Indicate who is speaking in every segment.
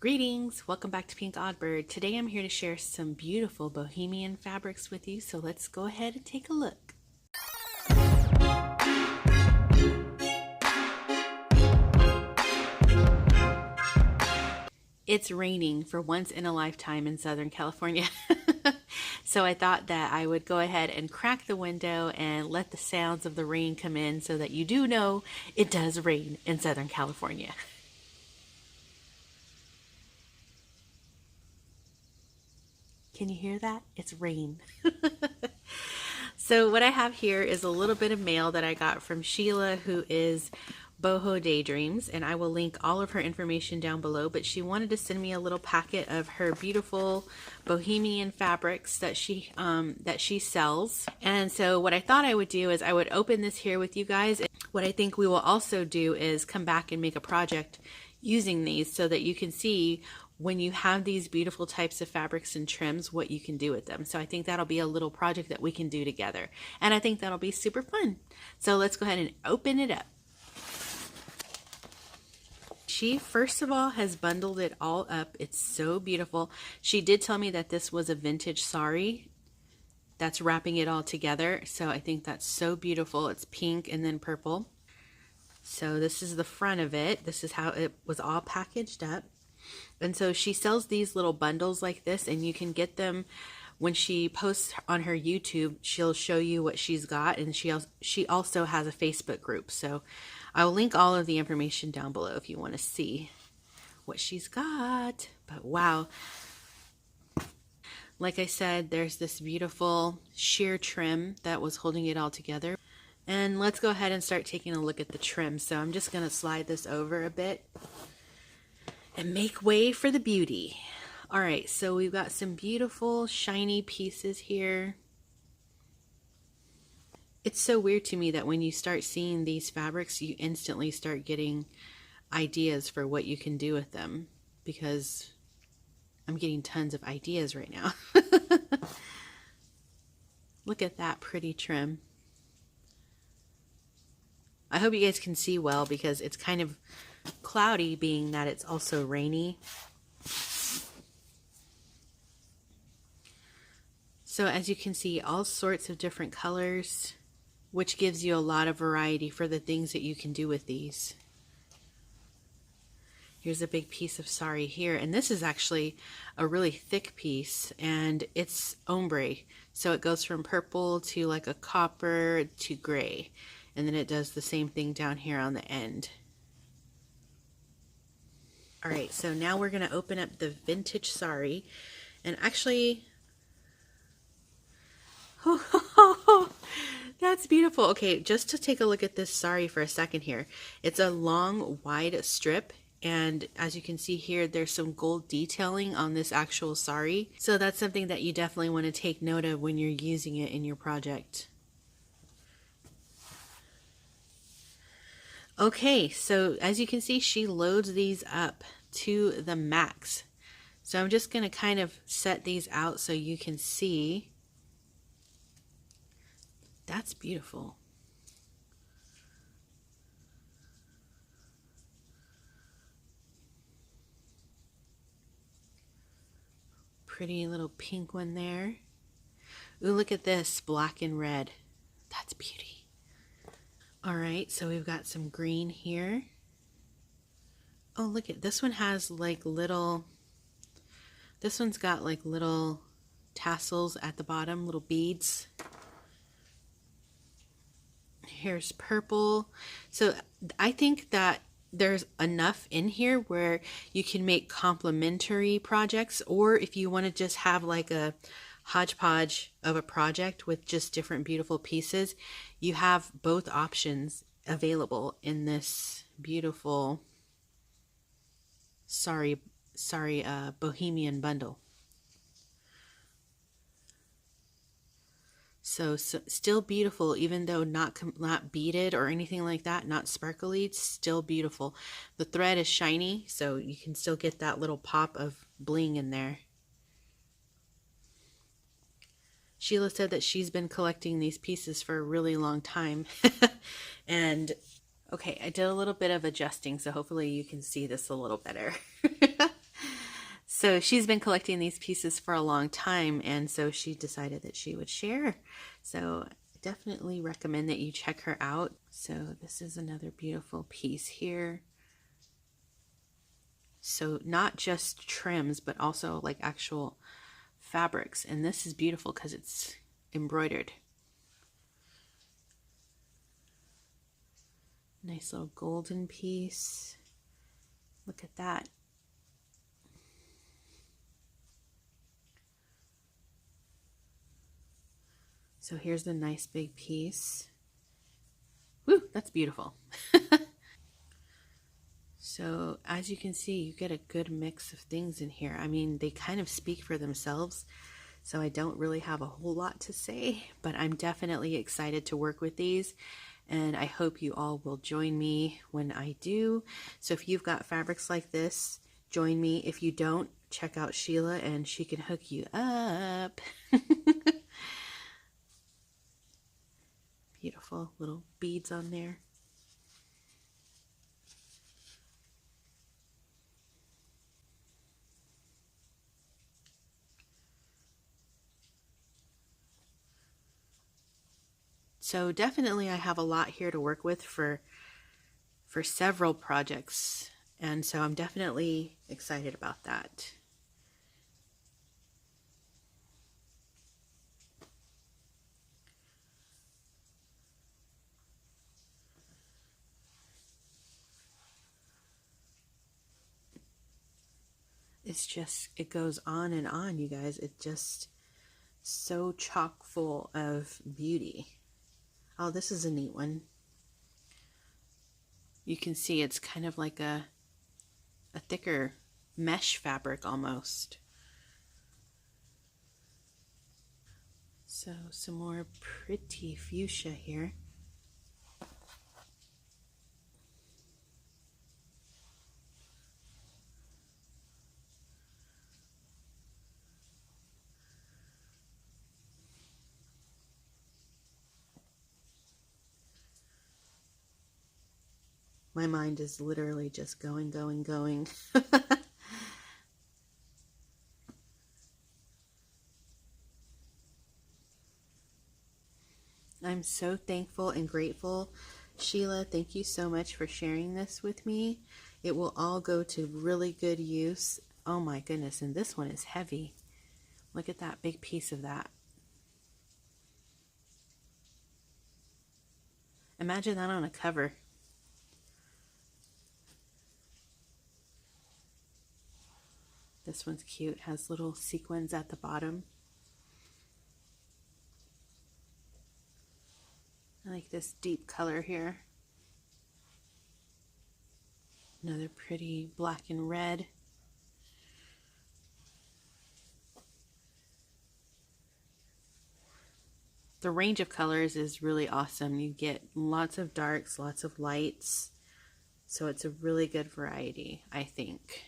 Speaker 1: Greetings, welcome back to Pink Oddbird. Today I'm here to share some beautiful Bohemian fabrics with you, so let's go ahead and take a look. It's raining for once in a lifetime in Southern California. So I thought that I would go ahead and crack the window and let the sounds of the rain come in so that you do know it does rain in Southern California. Can you hear that? It's rain. So what I have here is a little bit of mail that I got from Sheila, who is Boho Daydreams, and I will link all of her information down below, but she wanted to send me a little packet of her beautiful Bohemian fabrics that she sells. And so what I thought I would do is I would open this here with you guys. What I think we will also do is come back and make a project using these so that you can see when you have these beautiful types of fabrics and trims, what you can do with them. So I think that'll be a little project that we can do together. And I think that'll be super fun. So let's go ahead and open it up. She, first of all, has bundled it all up. It's so beautiful. She did tell me that this was a vintage sari that's wrapping it all together. So I think that's so beautiful. It's pink and then purple. So this is the front of it. This is how it was all packaged up. And so she sells these little bundles like this, and you can get them when she posts on her YouTube. She'll show you what she's got, and she also has a Facebook group. So I will link all of the information down below if you want to see what she's got. But wow, like I said, there's this beautiful sheer trim that was holding it all together. And let's go ahead and start taking a look at the trim. So I'm just going to slide this over a bit and make way for the beauty. All right, so we've got some beautiful shiny pieces here. It's so weird to me that when you start seeing these fabrics, you instantly start getting ideas for what you can do with them, because I'm getting tons of ideas right now. Look at that pretty trim. I hope you guys can see well because it's kind of cloudy, being that it's also rainy. So as you can see, all sorts of different colors, which gives you a lot of variety for the things that you can do with these. Here's a big piece of sari here, and this is actually a really thick piece, and it's ombre. So it goes from purple to like a copper to gray, and then it does the same thing down here on the end. All right, so now we're going to open up the vintage sari, and actually, oh, that's beautiful. Okay, just to take a look at this sari for a second here. It's a long, wide strip, and as you can see here, there's some gold detailing on this actual sari. So that's something that you definitely want to take note of when you're using it in your project. Okay, so as you can see, she loads these up to the max. So I'm just going to kind of set these out so you can see. That's beautiful. Pretty little pink one there. Ooh, look at this, black and red. That's beauty. All right, so we've got some green here. Oh, look at this one has like little, this one's got like little tassels at the bottom, little beads. Here's purple. So I think that there's enough in here where you can make complementary projects, or if you want to just have like a hodgepodge of a project with just different beautiful pieces, you have both options available in this beautiful Sari Bohemian bundle. So still beautiful, even though not beaded or anything like that, not sparkly, it's still beautiful. The thread is shiny, so you can still get that little pop of bling in there. Sheila said that she's been collecting these pieces for a really long time. And okay, I did a little bit of adjusting, so hopefully you can see this a little better. So she's been collecting these pieces for a long time, and so she decided that she would share. So definitely recommend that you check her out. So this is another beautiful piece here. So not just trims, but also like actual fabrics. And this is beautiful because it's embroidered. Nice little golden piece. Look at that. So here's the nice big piece. Woo, that's beautiful. So as you can see, you get a good mix of things in here. I mean, they kind of speak for themselves. So I don't really have a whole lot to say, but I'm definitely excited to work with these. And I hope you all will join me when I do. So if you've got fabrics like this, join me. If you don't, check out Sheila and she can hook you up. Beautiful little beads on there. So definitely I have a lot here to work with for several projects. And so I'm definitely excited about that. It's just, it goes on and on, you guys. It's just so chock full of beauty. Oh, this is a neat one. You can see it's kind of like a thicker mesh fabric almost. So some more pretty fuchsia here. My mind is literally just going, going, going. I'm so thankful and grateful. Sheila, thank you so much for sharing this with me. It will all go to really good use. Oh my goodness, and this one is heavy. Look at that big piece of that. Imagine that on a cover. This one's cute, has little sequins at the bottom. I like this deep color here. Another pretty black and red. The range of colors is really awesome. You get lots of darks, lots of lights. So it's a really good variety, I think.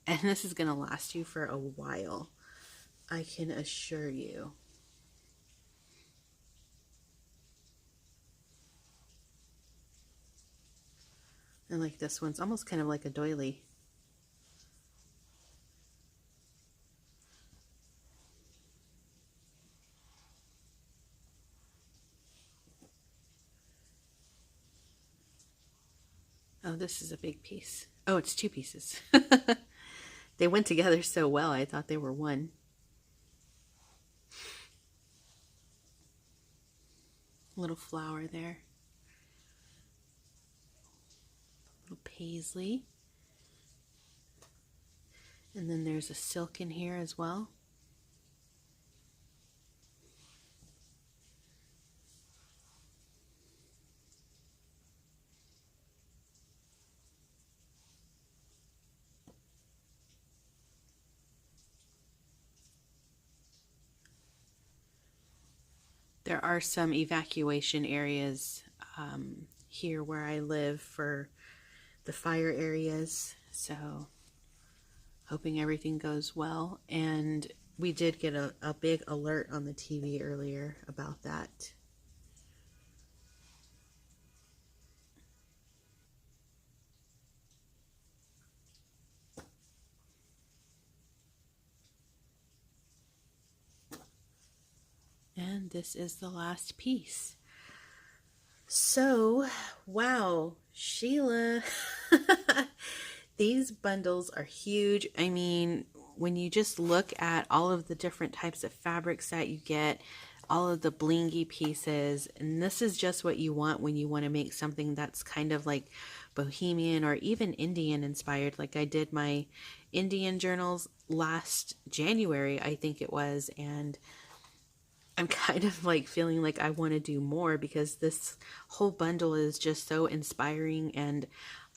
Speaker 1: And this is going to last you for a while, I can assure you. And like this one's almost kind of like a doily. Oh, this is a big piece. Oh, it's two pieces. They went together so well, I thought they were one. Little flower there. Little paisley. And then there's a silk in here as well. There are some evacuation areas here where I live for the fire areas, so hoping everything goes well. And we did get a big alert on the TV earlier about that. this is the last piece. So, wow, Sheila, these bundles are huge. I mean, when you just look at all of the different types of fabrics that you get, all of the blingy pieces, and this is just what you want when you want to make something that's kind of like Bohemian or even Indian inspired. Like I did my Indian journals last January, I think it was, and I'm kind of like feeling like I want to do more because this whole bundle is just so inspiring and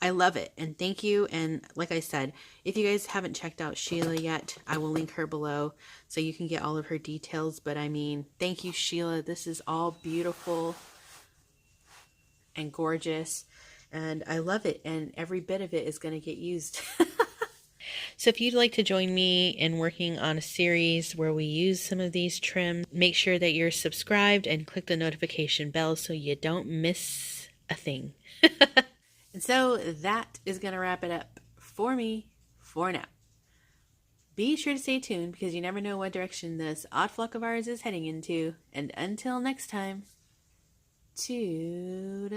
Speaker 1: I love it. And thank you. And like I said, if you guys haven't checked out Sheila yet, I will link her below so you can get all of her details. But I mean, thank you, Sheila. This is all beautiful and gorgeous and I love it. And every bit of it is going to get used. So if you'd like to join me in working on a series where we use some of these trims, make sure that you're subscribed and click the notification bell so you don't miss a thing. And so that is going to wrap it up for me for now. Be sure to stay tuned because you never know what direction this odd flock of ours is heading into. And until next time, toodaloo.